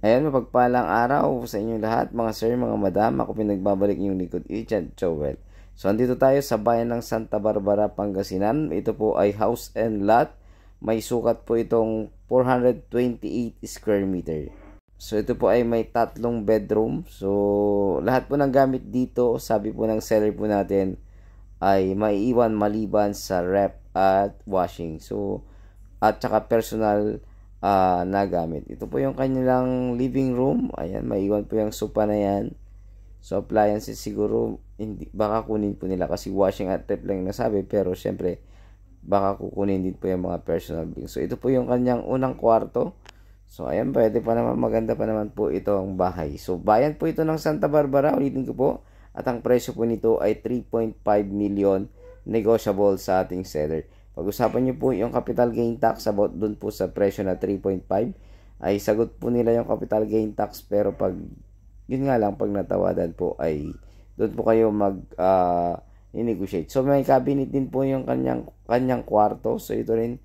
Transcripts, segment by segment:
Ayan, mapagpalang araw sa inyong lahat, mga sir, mga madam. Ako pinagbabalik yung likod, Agent Joel. So, andito tayo sa bayan ng Santa Barbara, Pangasinan. Ito po ay house and lot. May sukat po itong 428 square meter. So, ito po ay may tatlong bedroom. So, lahat po ng gamit dito, sabi po ng seller po natin, ay maiiwan maliban sa rep at washing. So, at saka personal na gamit. Ito po yung kanilang living room. Ayan, maiwan po yung sofa na yan. So, appliances siguro, hindi, baka kunin po nila kasi washing at rep lang nasabi. Pero, syempre, baka kukunin din po yung mga personal bills. So, ito po yung kanyang unang kwarto. So, ayan, pwede pa naman, maganda pa naman po itong bahay. So, bayan po ito ng Santa Barbara. Ulitin ko po. At ang presyo po nito ay 3.5 million negotiable sa ating seller. Pag-usapan nyo po yung capital gain tax about dun po sa presyo na 3.5 ay sagot po nila yung capital gain tax, pero pag yun nga lang, pag natawadan po ay doon po kayo mag i-negotiate. So may cabinet din po yung kanyang kwarto. So ito rin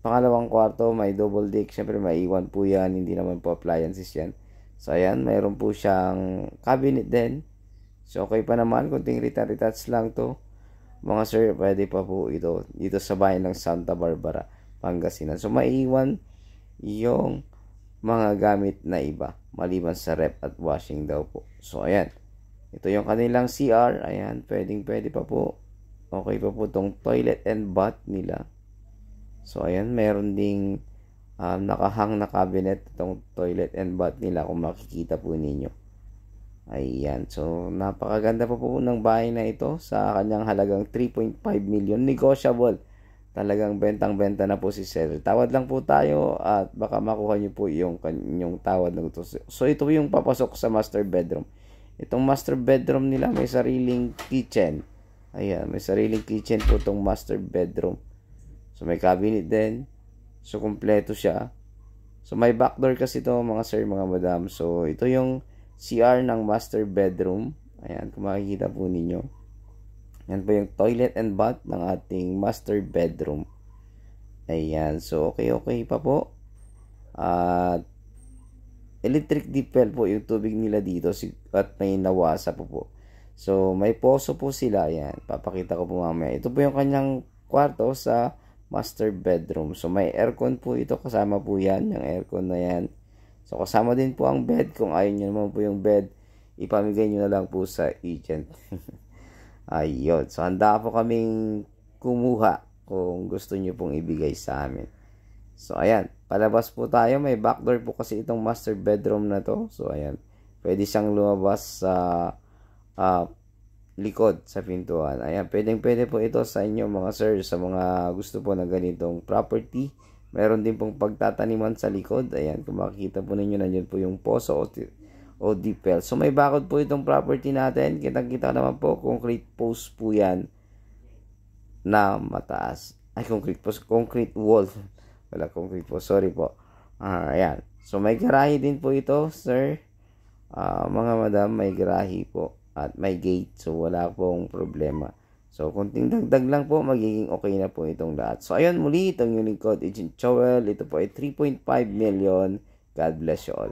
pangalawang kwarto, may double deck. Syempre maiwan po yan, hindi naman po appliances yan. So ayan, mayroon po siyang cabinet din. So okay pa naman, kunting retouch lang to. Mga sir, pwede pa po ito dito sa bayan ng Santa Barbara, Pangasinan. So maiiwan yung mga gamit na iba maliban sa rep at washing daw po. So ayan, ito yung kanilang CR. Ayan, pwede pa po. Okay pa po tong toilet and bath nila. So ayan, meron ding nakahang na cabinet itong toilet and bath nila, kung makikita po ninyo. Ayan, so napakaganda pa po ng bahay na ito sa kanyang halagang 3.5 million negotiable. Talagang bentang-benta na po si seller. Tawad lang po tayo at baka makuha nyo po yung tawad na ito. So ito yung papasok sa master bedroom. Itong master bedroom nila may sariling kitchen. Ayan, may sariling kitchen po itong master bedroom. So may cabinet din. So kompleto siya. So may backdoor kasi ito mga sir, mga madam. So ito yung CR ng master bedroom. Ayan, kung makikita po ninyo. Yan po yung toilet and bath ng ating master bedroom. Ayan, so okay pa po. At electric deep well po yung tubig nila dito at may nawasa po. So may poso po sila. Ayan, papakita ko po mamaya. Ito po yung kanyang kwarto sa master bedroom. So may aircon po ito, kasama po yan, yung aircon na yan. So, kasama din po ang bed. Kung ayaw nyo naman po yung bed, ipamigay nyo na lang po sa agent. Ayun. So, handa po kaming kumuha kung gusto nyo pong ibigay sa amin. So, ayan. Palabas po tayo. May backdoor po kasi itong master bedroom na to. So, ayan. Pwede siyang lumabas sa likod sa pintuan. Ayan. Pwede po ito sa inyo mga sir, sa mga gusto po ng ganitong property. Meron din pong pagtataniman sa likod. Ayan, kung makikita po ninyo, nandiyan po yung poso o deep well. So may bakod po itong property natin. Kitang-kita naman po, concrete post po yan na mataas. Ay, concrete post, concrete wall. Wala concrete post, sorry po. Ayan. So may garahe din po ito, sir. Mga madam, may garahe po at may gate. So wala pong problema. So, kunting dagdag lang po, magiging okay na po itong lahat. So, ayun muli, itong Unicode Agent Joel. Ito po ay 3.5 million. God bless you all.